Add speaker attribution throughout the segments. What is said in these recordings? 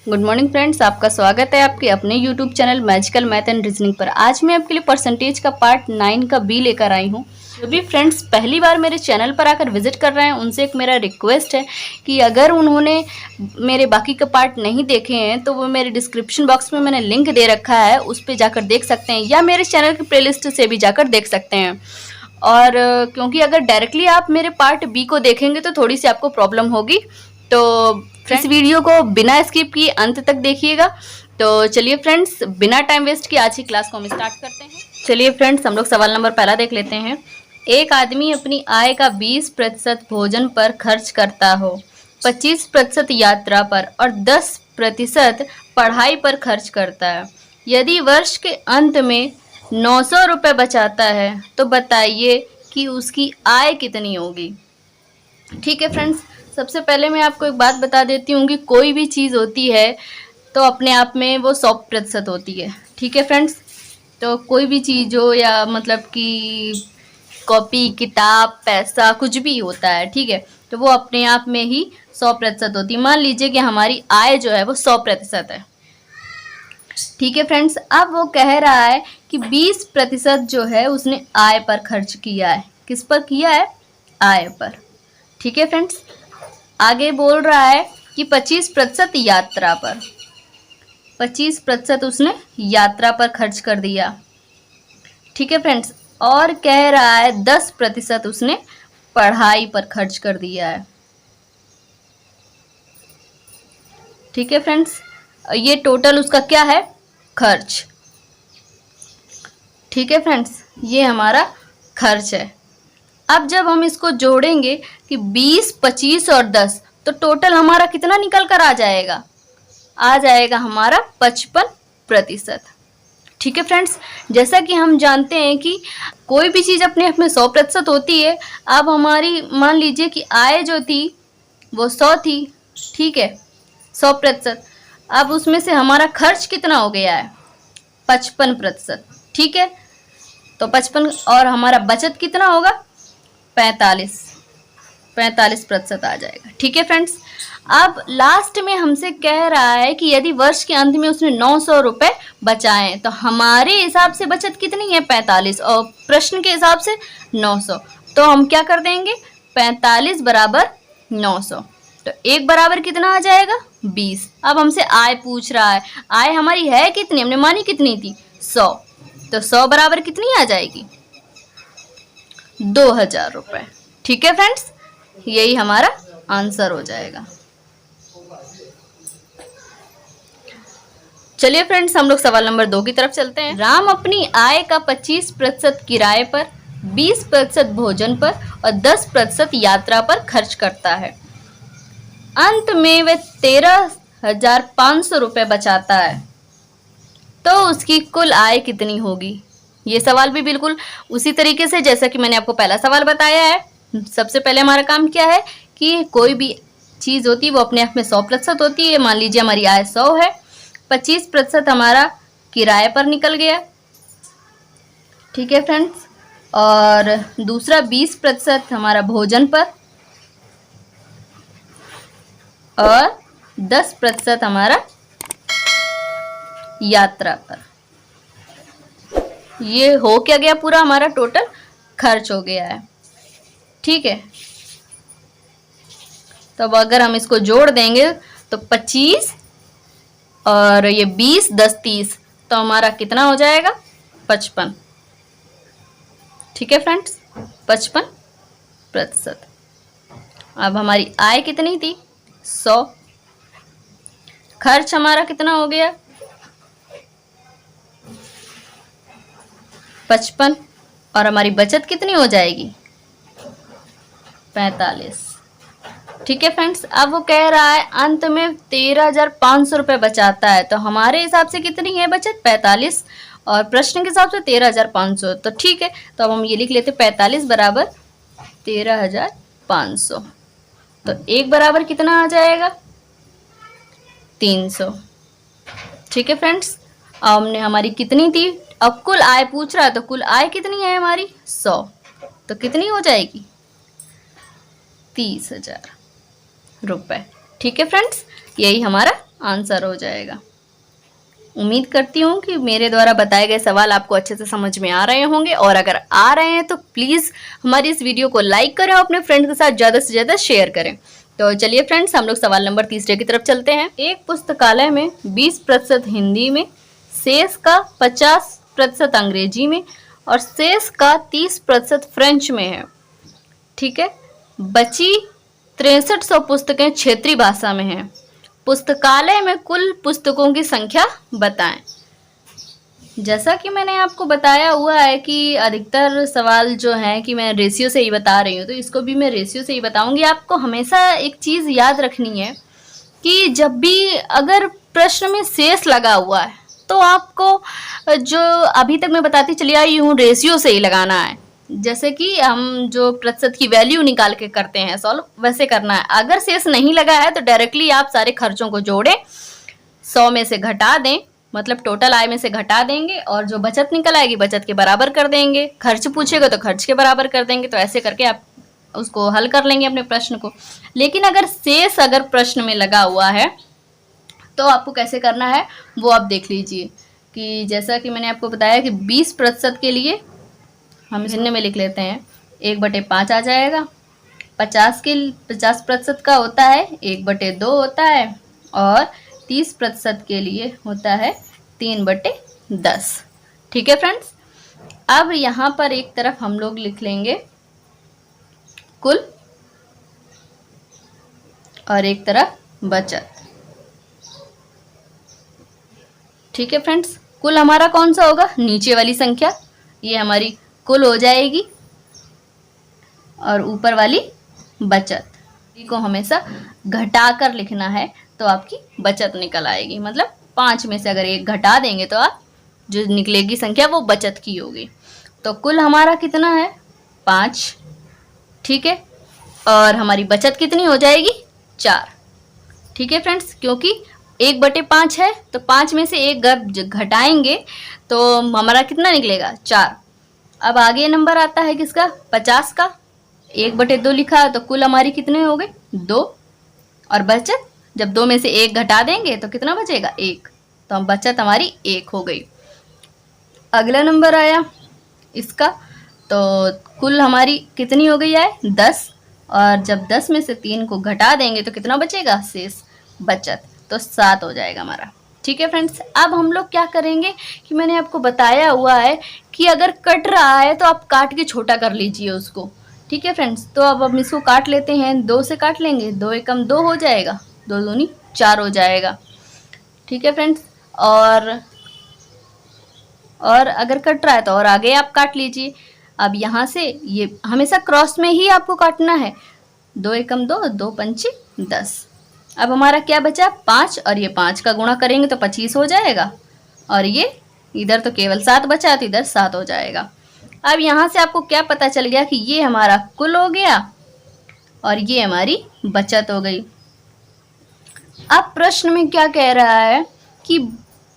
Speaker 1: Good morning friends, आपका स्वागत है आपके अपने YouTube channel magical math and reasoning पर। आज मैं आपके लिए परसेंटेज का पार्ट 9 का बी लेकर आई हूँ। जो भी फ्रेंड्स पहली बार मेरे चैनल पर आकर विजिट कर रहे हैं उनसे एक मेरा रिक्वेस्ट है कि अगर उन्होंने मेरे बाकी के पार्ट नहीं देखे हैं तो वो मेरे डिस्क्रिप्शन बॉक्स में मैंने लिंक दे रखा है, उस पर जाकर देख सकते हैं या मेरे चैनल की प्लेलिस्ट से भी जाकर देख सकते हैं। और क्योंकि अगर डायरेक्टली आप मेरे पार्ट बी को देखेंगे तो थोड़ी सी आपको प्रॉब्लम होगी, तो इस वीडियो को बिना स्किप किए अंत तक देखिएगा। तो चलिए फ्रेंड्स, बिना टाइम वेस्ट किए आज की क्लास को हम स्टार्ट करते हैं। चलिए फ्रेंड्स, हम लोग सवाल नंबर पहला देख लेते हैं। एक आदमी अपनी आय का 20% भोजन पर खर्च करता हो, 25% यात्रा पर और 10% पढ़ाई पर खर्च करता है। यदि वर्ष के अंत में 900 रुपये बचाता है तो बताइए कि उसकी आय कितनी होगी। ठीक है फ्रेंड्स, सबसे पहले मैं आपको एक बात बता देती हूँ कि कोई भी चीज़ होती है तो अपने आप में वो 100% होती है। ठीक है फ्रेंड्स, तो कोई भी चीज़ हो या मतलब कि कॉपी, किताब, पैसा, कुछ भी होता है, ठीक है, तो वो अपने आप में ही 100% होती है। मान लीजिए कि हमारी आय जो है वो 100% है। ठीक है फ्रेंड्स, अब वो कह रहा है कि 20% जो है उसने आय पर खर्च किया है। किस पर किया है? आय पर। ठीक है फ्रेंड्स, आगे बोल रहा है कि 25% यात्रा पर, 25% उसने यात्रा पर खर्च कर दिया। ठीक है फ्रेंड्स, और कह रहा है 10% उसने पढ़ाई पर खर्च कर दिया है। ठीक है फ्रेंड्स, ये टोटल उसका क्या है? खर्च। ठीक है फ्रेंड्स, ये हमारा खर्च है। अब जब हम इसको जोड़ेंगे कि 20, 25 और 10, तो टोटल हमारा कितना निकल कर आ जाएगा? आ जाएगा हमारा 55%। ठीक है फ्रेंड्स, जैसा कि हम जानते हैं कि कोई भी चीज़ अपने आप में 100% होती है। अब हमारी मान लीजिए कि आय जो थी वो 100 थी, ठीक है, 100%। अब उसमें से हमारा खर्च कितना हो गया है? 55%। ठीक है, तो 55 और हमारा बचत कितना होगा? 45% आ जाएगा। ठीक है फ्रेंड्स, अब लास्ट में हमसे कह रहा है कि यदि वर्ष के अंत में उसने 900 रुपये बचाए तो हमारे हिसाब से बचत कितनी है? 45, और प्रश्न के हिसाब से 900। तो हम क्या कर देंगे? 45 बराबर 900, तो एक बराबर कितना आ जाएगा? 20। अब हमसे आय पूछ रहा है, आय हमारी है कितनी? हमने मानी कितनी थी? 100, तो 100 बराबर कितनी आ जाएगी? 2000 रुपये। ठीक है फ्रेंड्स, यही हमारा आंसर हो जाएगा। चलिए फ्रेंड्स, हम लोग सवाल नंबर 2 की तरफ चलते हैं। राम अपनी आय का 25% किराए पर, 20% भोजन पर और 10% यात्रा पर खर्च करता है। अंत में वह 13,500 रुपये बचाता है, तो उसकी कुल आय कितनी होगी? ये सवाल भी बिल्कुल उसी तरीके से जैसा कि मैंने आपको पहला सवाल बताया है। सबसे पहले हमारा काम क्या है कि कोई भी चीज़ होती है वो अपने आप में 100% होती है। मान लीजिए हमारी आय 100 है, 25% हमारा किराए पर निकल गया। ठीक है फ्रेंड्स, और दूसरा 20% हमारा भोजन पर और 10% हमारा यात्रा पर। ये हो क्या गया? पूरा हमारा टोटल खर्च हो गया है। ठीक है, तो अब अगर हम इसको जोड़ देंगे तो 25 और ये 20, 10, 30, तो हमारा कितना हो जाएगा? 55। ठीक है फ्रेंड्स, 55%। अब हमारी आय कितनी थी? 100। खर्च हमारा कितना हो गया? 55, और हमारी बचत कितनी हो जाएगी? 45। ठीक है फ्रेंड्स, अब वो कह रहा है अंत में 13,500 रुपये बचाता है, तो हमारे हिसाब से कितनी है बचत? 45, और प्रश्न के हिसाब से 13,500। तो ठीक है, तो अब हम ये लिख लेते 45 बराबर 13,500, तो एक बराबर कितना आ जाएगा? 300। ठीक है फ्रेंड्स, अब हमने हमारी कितनी थी, अब कुल आय पूछ रहा है, तो कुल आय कितनी है हमारी? 100, तो कितनी हो जाएगी? 30,000 रुपये। ठीक है फ्रेंड्स, यही हमारा आंसर हो जाएगा। उम्मीद करती हूँ कि मेरे द्वारा बताए गए सवाल आपको अच्छे से समझ में आ रहे होंगे, और अगर आ रहे हैं तो प्लीज़ हमारी इस वीडियो को लाइक करें और अपने फ्रेंड्स के साथ ज़्यादा से ज़्यादा शेयर करें। तो चलिए फ्रेंड्स, हम लोग सवाल नंबर 3 की तरफ चलते हैं। एक पुस्तकालय में 20% हिंदी में, शेष का 50% अंग्रेजी में और शेष का 30% फ्रेंच में है। ठीक है, बची 6300 पुस्तकें क्षेत्रीय भाषा में हैं। पुस्तकालय में कुल पुस्तकों की संख्या बताएं। जैसा कि मैंने आपको बताया हुआ है कि अधिकतर सवाल जो है कि मैं रेशियो से ही बता रही हूँ, तो इसको भी मैं रेशियो से ही बताऊंगी। आपको हमेशा एक चीज़ याद रखनी है कि जब भी अगर प्रश्न में शेष लगा हुआ है तो आपको जो अभी तक मैं बताती चली आई हूँ रेशियो से ही लगाना है। जैसे कि हम जो प्रतिशत की वैल्यू निकाल के करते हैं सॉल्व, वैसे करना है। अगर शेष नहीं लगा है तो डायरेक्टली आप सारे खर्चों को जोड़ें, 100 में से घटा दें, मतलब टोटल आय में से घटा देंगे, और जो बचत निकल आएगी बचत के बराबर कर देंगे। खर्च पूछेगा तो खर्च के बराबर कर देंगे। तो ऐसे करके आप उसको हल कर लेंगे अपने प्रश्न को। लेकिन अगर शेष अगर प्रश्न में लगा हुआ है तो आपको कैसे करना है वो आप देख लीजिए। कि जैसा कि मैंने आपको बताया कि 20% के लिए हम चिन्ह में लिख लेते हैं, 1/5 आ जाएगा। 50% का होता है 1/2 होता है, और 30% के लिए होता है 3/10। ठीक है फ्रेंड्स, अब यहाँ पर एक तरफ हम लोग लिख लेंगे कुल और एक तरफ बचत। ठीक है फ्रेंड्स, कुल हमारा कौन सा होगा, नीचे वाली संख्या, ये हमारी कुल हो जाएगी, और ऊपर वाली बचत को हमेशा घटाकर लिखना है तो आपकी बचत निकल आएगी। मतलब 5 में से अगर 1 घटा देंगे तो आप जो निकलेगी संख्या वो बचत की होगी। तो कुल हमारा कितना है, 5। ठीक है, और हमारी बचत कितनी हो जाएगी, 4। ठीक है फ्रेंड्स, क्योंकि 1/5 है तो 5 में से 1 घटाएंगे तो हमारा कितना निकलेगा, 4। अब आगे नंबर आता है किसका, 50 का। 1/2 लिखा है तो कुल हमारी कितने हो गए, 2, और बचत जब 2 में से 1 घटा देंगे तो कितना बचेगा, 1। तो हम बचत हमारी 1 हो गई। अगला नंबर आया इसका, तो कुल हमारी कितनी हो गई है, 10, और जब 10 में से 3 को घटा देंगे तो कितना बचेगा, शेष बचत, तो 7 हो जाएगा हमारा। ठीक है फ्रेंड्स, अब हम लोग क्या करेंगे कि मैंने आपको बताया हुआ है कि अगर कट रहा है तो आप काट के छोटा कर लीजिए उसको। ठीक है फ्रेंड्स, तो अब हम इसको काट लेते हैं, 2 से काट लेंगे, 2 एकम 2 हो जाएगा, 2 दूनी 4 हो जाएगा। ठीक है फ्रेंड्स, और अगर कट रहा है तो और आगे आप काट लीजिए। अब यहाँ से ये हमेशा क्रॉस में ही आपको काटना है, 2 एकम 2, 2 पंचे 10। अब हमारा क्या बचा, 5, और ये 5 का गुणा करेंगे तो 25 हो जाएगा, और ये इधर तो केवल 7 बचा तो इधर 7 हो जाएगा। अब यहाँ से आपको क्या पता चल गया कि ये हमारा कुल हो गया और ये हमारी बचत हो गई। अब प्रश्न में क्या कह रहा है कि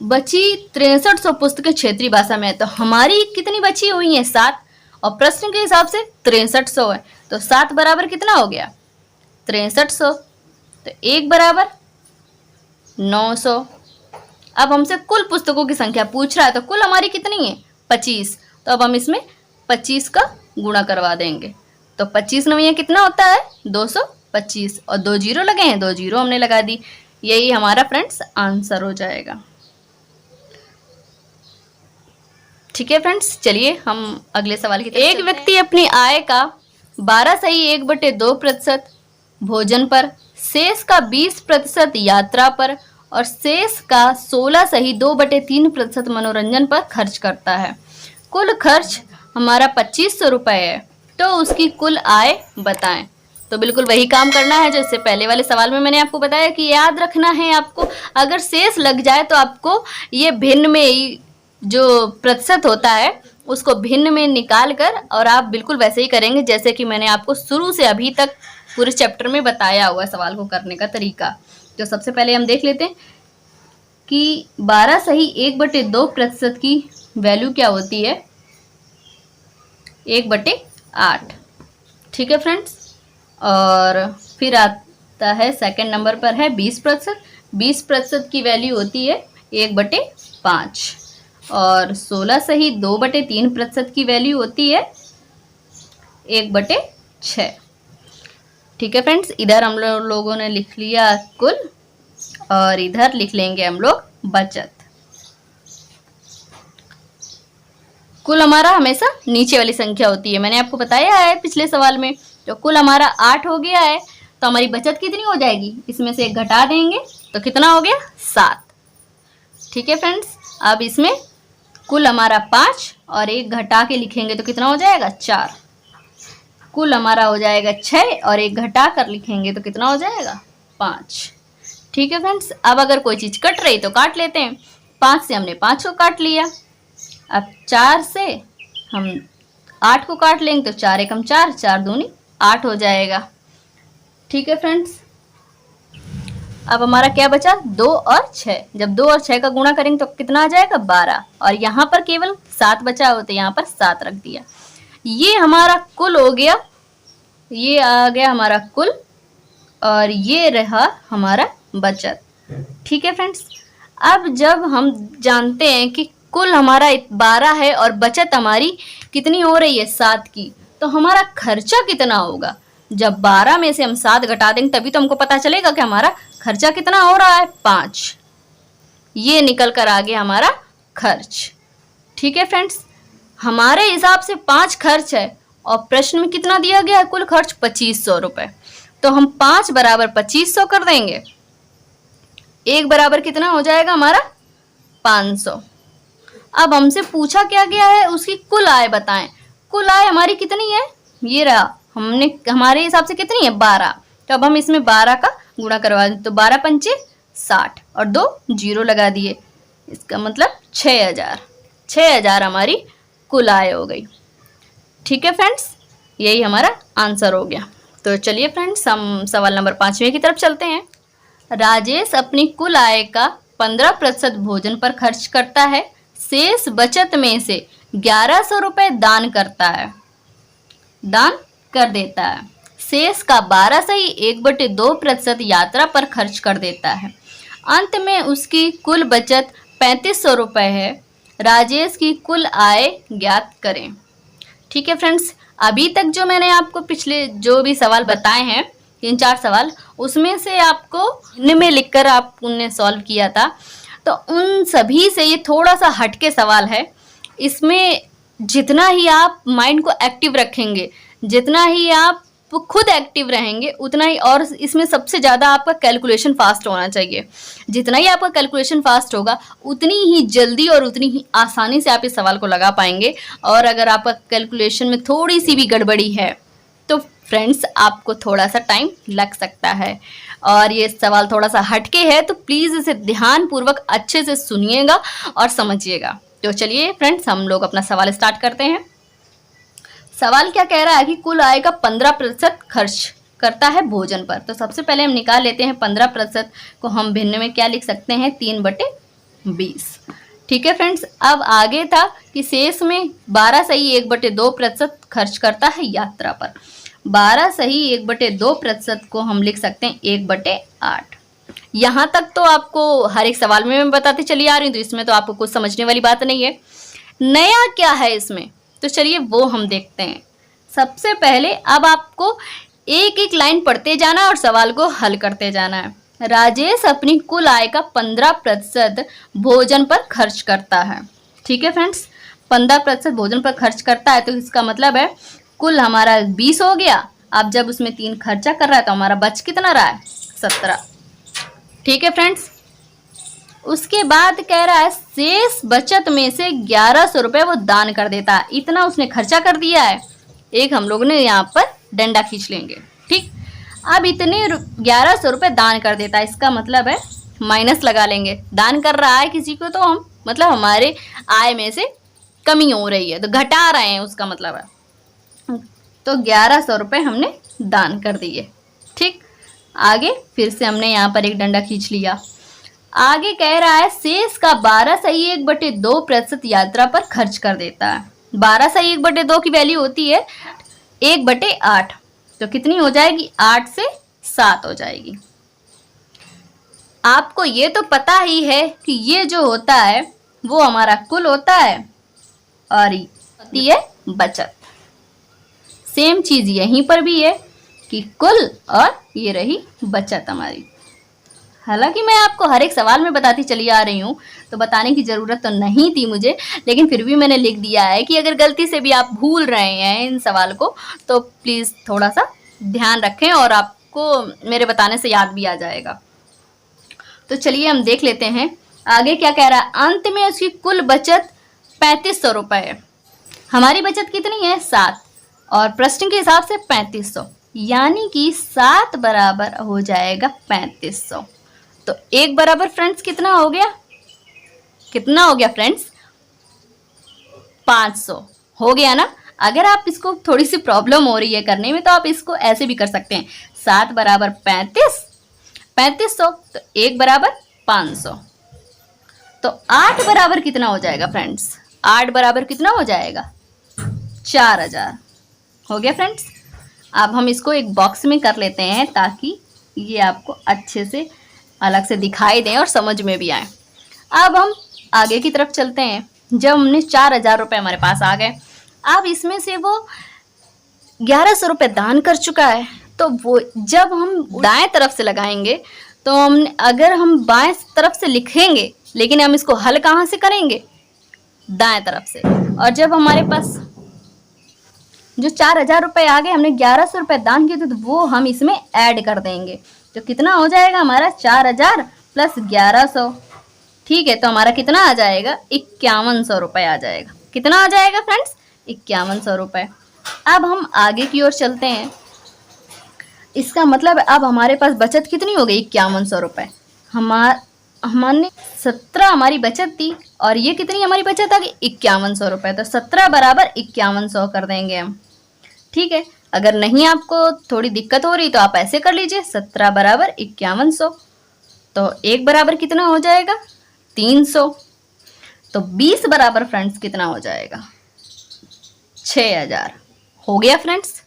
Speaker 1: बची 6300 पुस्तकें क्षेत्रीय भाषा में है, तो हमारी कितनी बची हुई हैं, 7, और प्रश्न के हिसाब से 6300 है, तो 7 बराबर कितना हो गया, 6300, तो 1 बराबर 900। अब हमसे कुल पुस्तकों की संख्या पूछ रहा है, तो कुल हमारी कितनी है, 25, तो अब हम इसमें 25 का गुणा करवा देंगे, तो 25 नवीं कितना होता है, 225, और 2 जीरो लगे हैं, 2 जीरो हमने लगा दी। यही हमारा फ्रेंड्स आंसर हो जाएगा। ठीक है फ्रेंड्स, चलिए हम अगले सवाल की तरफ। एक व्यक्ति अपनी आय का 12 सही 1/2% भोजन पर, शेष का 20% यात्रा पर और शेष का 16 सही 2/3% मनोरंजन पर खर्च करता है। कुल खर्च हमारा 2500 रुपये है, तो उसकी कुल आय बताएं। तो बिल्कुल वही काम करना है जैसे पहले वाले सवाल में मैंने आपको बताया कि याद रखना है आपको, अगर शेष लग जाए तो आपको ये भिन्न में जो प्रतिशत होता है उसको भिन्न में निकाल कर, और आप बिल्कुल वैसे ही करेंगे जैसे कि मैंने आपको शुरू से अभी तक पूरे चैप्टर में बताया हुआ सवाल को करने का तरीका। तो सबसे पहले हम देख लेते हैं कि 12 सही 1/2% की वैल्यू क्या होती है, 1/8। ठीक है फ्रेंड्स, और फिर आता है सेकंड नंबर पर है 20%। 20% की वैल्यू होती है 1/5 और 16 सही 2/3% की वैल्यू होती है 1/6। ठीक है फ्रेंड्स, इधर हम लोगों ने लिख लिया कुल और इधर लिख लेंगे हम लोग बचत। कुल हमारा हमेशा नीचे वाली संख्या होती है, मैंने आपको बताया है पिछले सवाल में। तो कुल हमारा 8 हो गया है, तो हमारी बचत कितनी हो जाएगी, इसमें से 1 घटा देंगे तो कितना हो गया 7। ठीक है फ्रेंड्स, अब इसमें कुल हमारा 5 और 1 घटा के लिखेंगे तो कितना हो जाएगा 4। कुल हमारा हो जाएगा 6 और 1 घटा कर लिखेंगे तो कितना हो जाएगा 5। ठीक है फ्रेंड्स, अब अगर कोई चीज़ कट रही तो काट लेते हैं। 5 से हमने 5 को काट लिया, अब 4 से हम 8 को काट लेंगे तो 4 एकम 4, 4 दूनी 8 हो जाएगा। ठीक है फ्रेंड्स, अब हमारा क्या बचा 2 और 6। जब 2 और 6 का गुणा करेंगे तो कितना आ जाएगा 12 और यहाँ पर केवल 7 बचा हो तो यहाँ पर 7 रख दिया। ये हमारा कुल हो गया, ये आ गया हमारा कुल और ये रहा हमारा बचत। ठीक है फ्रेंड्स, अब जब हम जानते हैं कि कुल हमारा 12 है और बचत हमारी कितनी हो रही है 7 की, तो हमारा खर्चा कितना होगा। जब 12 में से हम 7 घटा देंगे तभी तो हमको पता चलेगा कि हमारा खर्चा कितना हो रहा है 5। ये निकल कर आ गया हमारा खर्च। ठीक है फ्रेंड्स, हमारे हिसाब से 5 खर्च है और प्रश्न में कितना दिया गया है कुल खर्च 2500 रुपये। तो हम 5 बराबर 2500 कर देंगे, 1 बराबर कितना हो जाएगा हमारा 500। अब हमसे पूछा क्या गया है उसकी कुल आय बताएं। कुल आय हमारी कितनी है, ये रहा, हमने हमारे हिसाब से कितनी है 12। तो अब हम इसमें 12 का गुणा करवा दें तो 12 पंचे 60 और 2 जीरो लगा दिए, इसका मतलब 6000 हमारी कुल आय हो गई। ठीक है फ्रेंड्स, यही हमारा आंसर हो गया। तो चलिए फ्रेंड्स, हम सवाल नंबर 5वें की तरफ चलते हैं। राजेश अपनी कुल आय का 15% भोजन पर खर्च करता है, शेष बचत में से 1100 रुपये दान कर देता है। शेष का 12 सही 1/2% यात्रा पर खर्च कर देता है। अंत में उसकी कुल बचत 3500 रुपये है। राजेश की कुल आय ज्ञात करें। ठीक है फ्रेंड्स, अभी तक जो मैंने आपको पिछले जो भी सवाल बताए हैं 3-4 सवाल, उसमें से आपको इनमें लिखकर आप उन्हें सॉल्व किया था, तो उन सभी से ये थोड़ा सा हटके सवाल है। इसमें जितना ही आप माइंड को एक्टिव रखेंगे, जितना ही आप खुद एक्टिव रहेंगे, उतना ही, और इसमें सबसे ज़्यादा आपका कैलकुलेशन फास्ट होना चाहिए। जितना ही आपका कैलकुलेशन फास्ट होगा उतनी ही जल्दी और उतनी ही आसानी से आप इस सवाल को लगा पाएंगे। और अगर आपका कैलकुलेशन में थोड़ी सी भी गड़बड़ी है तो फ्रेंड्स आपको थोड़ा सा टाइम लग सकता है। और ये सवाल थोड़ा सा हटके है तो प्लीज़ इसे ध्यानपूर्वक अच्छे से सुनिएगा और समझिएगा। तो चलिए फ्रेंड्स, हम लोग अपना सवाल स्टार्ट करते हैं। सवाल क्या कह रहा है कि कुल आय का 15% खर्च करता है भोजन पर। तो सबसे पहले हम निकाल लेते हैं 15% को हम भिन्न में क्या लिख सकते हैं 3/20। ठीक है फ्रेंड्स, अब आगे था कि शेष में 12 सही 1/2% खर्च करता है यात्रा पर। 12 सही 1/2% को हम लिख सकते हैं 1/8। यहाँ तक तो आपको हर एक सवाल में मैं बताती चली आ रही हूँ, तो इसमें तो आपको कुछ समझने वाली बात नहीं है। नया क्या है इसमें, तो चलिए वो हम देखते हैं। सबसे पहले अब आपको एक एक लाइन पढ़ते जाना है और सवाल को हल करते जाना है। राजेश अपनी कुल आय का 15% भोजन पर खर्च करता है। ठीक है फ्रेंड्स, 15% भोजन पर खर्च करता है, तो इसका मतलब है कुल हमारा 20 हो गया। अब जब उसमें 3 खर्चा कर रहा है तो हमारा बच कितना रहा है 17। ठीक है फ्रेंड्स, उसके बाद कह रहा है शेष बचत में से 1100 रुपये वो दान कर देता है। इतना उसने खर्चा कर दिया है, एक हम लोग ने यहाँ पर डंडा खींच लेंगे। ठीक, अब इतने 1100 रुपये दान कर देता है, इसका मतलब है माइनस लगा लेंगे। दान कर रहा है किसी को तो हम मतलब हमारे आय में से कमी हो रही है, तो घटा रहे हैं उसका मतलब है। तो 1100 रुपये हमने दान कर दिए। ठीक, आगे फिर से हमने यहाँ पर एक डंडा खींच लिया। आगे कह रहा है शेष का 12 सही 1/2% यात्रा पर खर्च कर देता है। 12 सही 1/2 की वैल्यू होती है 1/8, तो कितनी हो जाएगी 8 से 7 हो जाएगी। आपको ये तो पता ही है कि ये जो होता है वो हमारा कुल होता है और ये होती है बचत। सेम चीज यहीं पर भी है कि कुल और ये रही बचत हमारी। हालांकि मैं आपको हर एक सवाल में बताती चली आ रही हूँ, तो बताने की ज़रूरत तो नहीं थी मुझे, लेकिन फिर भी मैंने लिख दिया है कि अगर गलती से भी आप भूल रहे हैं इन सवाल को तो प्लीज़ थोड़ा सा ध्यान रखें और आपको मेरे बताने से याद भी आ जाएगा। तो चलिए हम देख लेते हैं आगे क्या कह रहा है। अंत में उसकी कुल बचत 3500 रुपये है। हमारी बचत कितनी है? 7, और प्रश्न के हिसाब से 3500, यानी कि 7 बराबर हो जाएगा 3500। तो 1 बराबर फ्रेंड्स कितना हो गया? कितना हो गया फ्रेंड्स? 500 हो गया ना। अगर आप इसको थोड़ी सी प्रॉब्लम हो रही है करने में तो आप इसको ऐसे भी कर सकते हैं, 7 बराबर 3500, तो 1 बराबर 500। तो 8 बराबर कितना हो जाएगा फ्रेंड्स? 8 बराबर कितना हो जाएगा? 4000 हो गया फ्रेंड्स। अब हम इसको एक बॉक्स में कर लेते हैं ताकि ये आपको अच्छे से अलग से दिखाई दें और समझ में भी आए। अब हम आगे की तरफ चलते हैं। जब हमने 4000 रुपये हमारे पास आ गए, अब इसमें से वो 1100 रुपये दान कर चुका है, तो वो जब हम दाएं तरफ से लगाएंगे तो अगर हम बाएं तरफ से लिखेंगे, लेकिन हम इसको हल कहाँ से करेंगे? दाएं तरफ से। और जब हमारे पास जो 4000 रुपये आ गए, हमने 1100 रुपये दान किए थे, तो वो हम इसमें ऐड कर देंगे। तो कितना हो जाएगा हमारा? 4000 प्लस 1100। ठीक है, तो हमारा कितना आ जाएगा? 5100 रुपये आ जाएगा। कितना आ जाएगा फ्रेंड्स? 5100 रुपये। अब हम आगे की ओर चलते हैं। इसका मतलब अब हमारे पास बचत कितनी हो गई? 5100 रुपये। हमने 17 हमारी बचत थी और ये कितनी हमारी बचत आ गई? 5100 रुपये। तो 17 बराबर 5100 कर देंगे हम। ठीक है, अगर नहीं आपको थोड़ी दिक्कत हो रही तो आप ऐसे कर लीजिए, 17 बराबर 5100। तो 1 बराबर कितना हो जाएगा? 300। तो 20 बराबर फ्रेंड्स कितना हो जाएगा? 6000 हो गया फ्रेंड्स।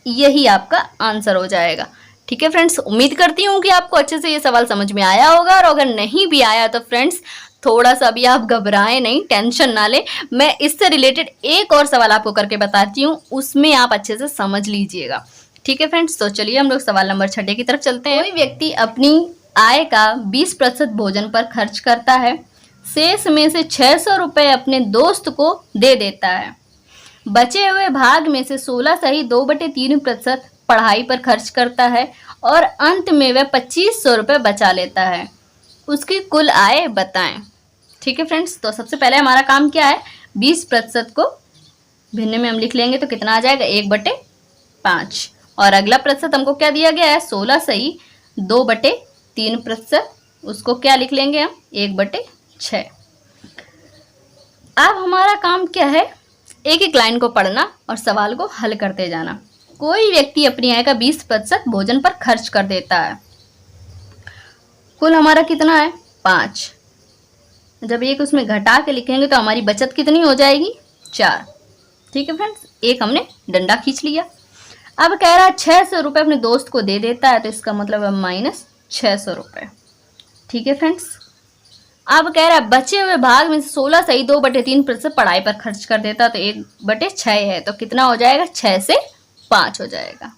Speaker 1: यही आपका आंसर हो जाएगा। ठीक है फ्रेंड्स, उम्मीद करती हूँ कि आपको अच्छे से ये सवाल समझ में आया होगा, और अगर नहीं भी आया तो फ्रेंड्स थोड़ा सा भी आप घबराएं नहीं, टेंशन ना ले। मैं इससे रिलेटेड एक और सवाल आपको करके बताती हूँ, उसमें आप अच्छे से समझ लीजिएगा। ठीक है फ्रेंड्स, तो चलिए हम लोग सवाल नंबर 6 की तरफ चलते हैं। कोई व्यक्ति अपनी आय का 20% भोजन पर खर्च करता है, शेष में से 600 रुपये अपने दोस्त को दे देता है। बचे हुए भाग में से 16 सही 2/3% पढ़ाई पर खर्च करता है और अंत में वह 2500 रुपये बचा लेता है। उसकी कुल आय बताएं। ठीक है फ्रेंड्स, तो सबसे पहले हमारा काम क्या है? 20% को भिन्न में हम लिख लेंगे तो कितना आ जाएगा? 1/5। और अगला प्रतिशत हमको क्या दिया गया है? 16 सही 2/3%, उसको क्या लिख लेंगे हम? 1/6। अब हमारा काम क्या है? एक एक लाइन को पढ़ना और सवाल को हल करते जाना। कोई व्यक्ति अपनी आय का 20% भोजन पर खर्च कर देता है। कुल हमारा कितना है? 5। जब एक उसमें घटा के लिखेंगे तो हमारी बचत कितनी हो जाएगी? 4। ठीक है फ्रेंड्स, एक हमने डंडा खींच लिया। अब कह रहा है 600 रुपये अपने दोस्त को दे देता है, तो इसका मतलब है -600 रुपये। ठीक है फ्रेंड्स, अब कह रहा है बचे हुए भाग में से 16 सही 2/3% पढ़ाई पर खर्च कर देता है, तो 1/6 है, तो कितना हो जाएगा? 6 से 5 हो जाएगा।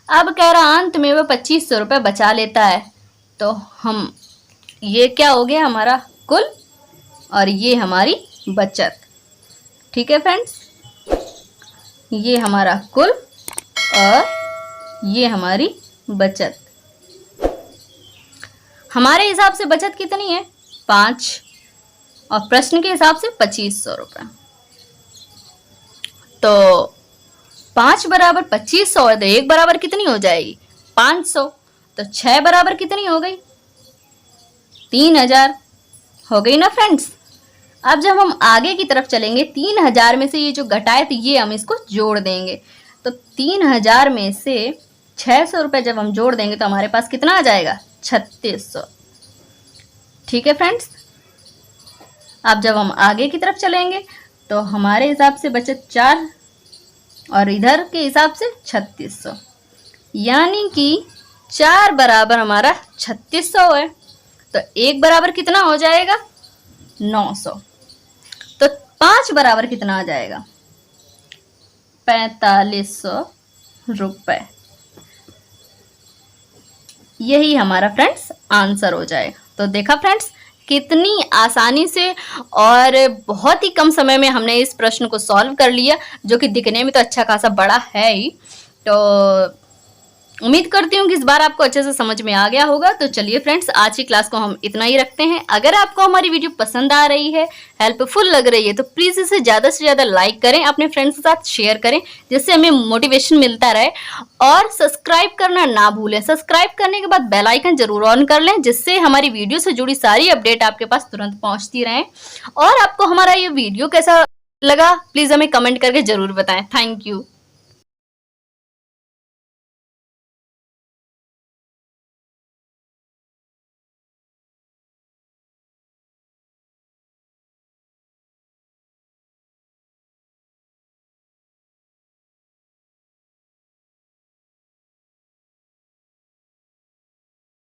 Speaker 1: अब कह रहा अंत में वह 2500 रुपये बचा लेता है, तो हम ये क्या हो गया? हमारा कुल और ये हमारी बचत। ठीक है फ्रेंड्स, ये हमारा कुल और ये हमारी बचत। हमारे हिसाब से बचत कितनी है? 5, और प्रश्न के हिसाब से 2500 रुपये। तो 5 बराबर 2500 है, तो 1 बराबर कितनी हो जाएगी? 500। तो 6 बराबर कितनी हो गई? 3000 हो गई ना फ्रेंड्स। अब जब हम आगे की तरफ चलेंगे, 3000 में से ये जो घटाए तो ये हम इसको जोड़ देंगे। तो 3000 में से 600 रुपये जब हम जोड़ देंगे तो हमारे पास कितना आ जाएगा? 3600। ठीक है फ्रेंड्स, अब जब हम आगे की तरफ चलेंगे तो हमारे हिसाब से बचत 4 और इधर के हिसाब से 3600, यानी कि 4 बराबर हमारा 3600 है। तो 1 बराबर कितना हो जाएगा? 900। तो 5 बराबर कितना आ जाएगा? 4500 रुपए। यही हमारा फ्रेंड्स आंसर हो जाएगा। तो देखा फ्रेंड्स, कितनी आसानी से और बहुत ही कम समय में हमने इस प्रश्न को सॉल्व कर लिया, जो कि दिखने में तो अच्छा खासा बड़ा है ही। तो उम्मीद करती हूँ कि इस बार आपको अच्छे से समझ में आ गया होगा। तो चलिए फ्रेंड्स, आज की क्लास को हम इतना ही रखते हैं। अगर आपको हमारी वीडियो पसंद आ रही है, हेल्पफुल लग रही है, तो प्लीज़ इसे ज़्यादा से ज़्यादा लाइक करें, अपने फ्रेंड्स के साथ शेयर करें, जिससे हमें मोटिवेशन मिलता रहे। और सब्सक्राइब करना ना भूलें। सब्सक्राइब करने के बाद बेल आइकन जरूर ऑन कर लें, जिससे हमारी वीडियो से जुड़ी सारी अपडेट आपके पास तुरंत पहुँचती रहें। और आपको हमारा ये वीडियो कैसा लगा, प्लीज़ हमें कमेंट करके ज़रूर बताएं। Thank you.